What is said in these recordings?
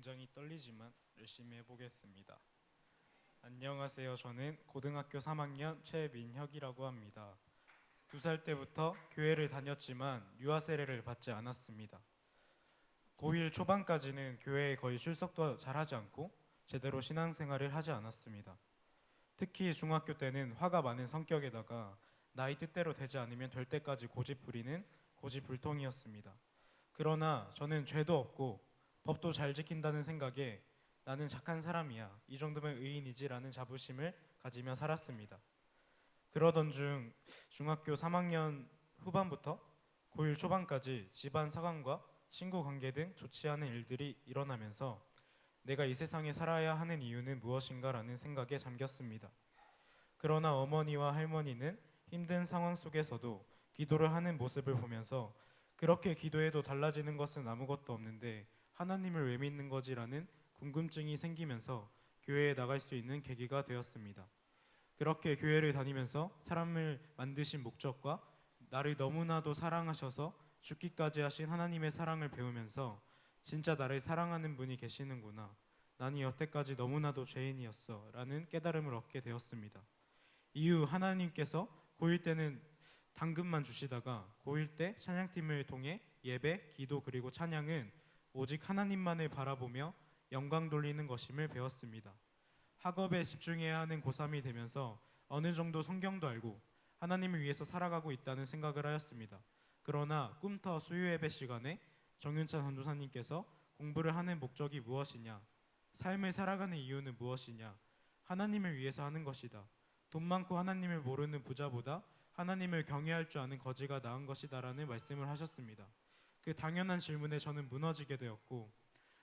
굉장히 떨리지만 열심히 해보겠습니다. 안녕하세요. 저는 고등학교 3학년 최민혁이라고 합니다. 2살 때부터 교회를 다녔지만 유아 세례를 받지 않았습니다. 고1 초반까지는 교회에 거의 출석도 잘 하지 않고 제대로 신앙생활을 하지 않았습니다. 특히 중학교 때는 화가 많은 성격에다가 나이 뜻대로 되지 않으면 될 때까지 고집 부리는 고집불통이었습니다. 그러나 저는 죄도 없고 법도 잘 지킨다는 생각에 나는 착한 사람이야, 이 정도면 의인이지라는 자부심을 가지며 살았습니다. 그러던 중 중학교 3학년 후반부터 고1 초반까지 집안 상황과 친구 관계 등 좋지 않은 일들이 일어나면서 내가 이 세상에 살아야 하는 이유는 무엇인가라는 생각에 잠겼습니다. 그러나 어머니와 할머니는 힘든 상황 속에서도 기도를 하는 모습을 보면서 그렇게 기도해도 달라지는 것은 아무것도 없는데 하나님을 왜 믿는 거지라는 궁금증이 생기면서 교회에 나갈 수 있는 계기가 되었습니다. 그렇게 교회를 다니면서 사람을 만드신 목적과 나를 너무나도 사랑하셔서 죽기까지 하신 하나님의 사랑을 배우면서 진짜 나를 사랑하는 분이 계시는구나, 나는 여태까지 너무나도 죄인이었어 라는 깨달음을 얻게 되었습니다. 이후 하나님께서 고1 때는 당근만 주시다가 고1 때 찬양팀을 통해 예배, 기도 그리고 찬양은 오직 하나님만을 바라보며 영광 돌리는 것임을 배웠습니다. 학업에 집중해야 하는 고3이 되면서 어느 정도 성경도 알고 하나님을 위해서 살아가고 있다는 생각을 하였습니다. 그러나 꿈터 수요예배 시간에 정윤찬 전도사님께서 공부를 하는 목적이 무엇이냐, 삶을 살아가는 이유는 무엇이냐, 하나님을 위해서 하는 것이다, 돈 많고 하나님을 모르는 부자보다 하나님을 경외할 줄 아는 거지가 나은 것이다 라는 말씀을 하셨습니다. 그 당연한 질문에 저는 무너지게 되었고,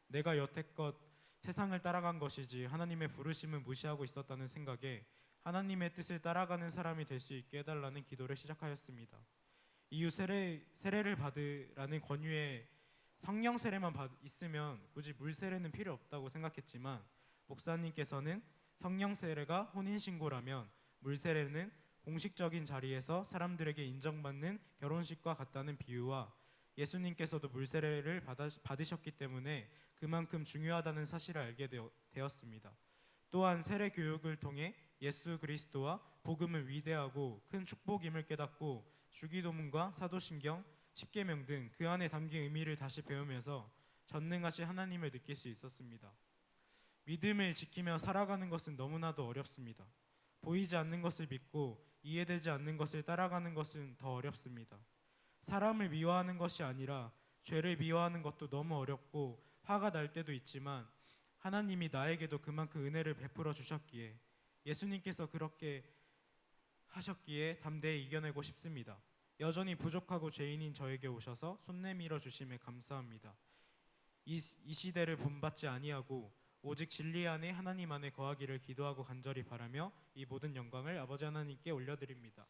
내가 여태껏 세상을 따라간 것이지 하나님의 부르심을 무시하고 있었다는 생각에 하나님의 뜻을 따라가는 사람이 될 수 있게 해달라는 기도를 시작하였습니다. 이후 세례를 받으라는 권유에 성령 세례만 있으면 굳이 물 세례는 필요 없다고 생각했지만, 목사님께서는 성령 세례가 혼인 신고라면 물 세례는 공식적인 자리에서 사람들에게 인정받는 결혼식과 같다는 비유와 예수님께서도 물 세례를 받으셨기 때문에 그만큼 중요하다는 사실을 알게 되었습니다. 또한 세례 교육을 통해 예수 그리스도와 복음을 위대하고 큰 축복임을 깨닫고 주기도문과 사도신경, 십계명 등 그 안에 담긴 의미를 다시 배우면서 전능하신 하나님을 느낄 수 있었습니다. 믿음을 지키며 살아가는 것은 너무나도 어렵습니다. 보이지 않는 것을 믿고 이해되지 않는 것을 따라가는 것은 더 어렵습니다. 사람을 미워하는 것이 아니라 죄를 미워하는 것도 너무 어렵고 화가 날 때도 있지만, 하나님이 나에게도 그만큼 은혜를 베풀어 주셨기에, 예수님께서 그렇게 하셨기에 담대히 이겨내고 싶습니다. 여전히 부족하고 죄인인 저에게 오셔서 손 내밀어 주심에 감사합니다. 이 시대를 본받지 아니하고 오직 진리 안에 하나님 안에 거하기를 기도하고 간절히 바라며 이 모든 영광을 아버지 하나님께 올려드립니다.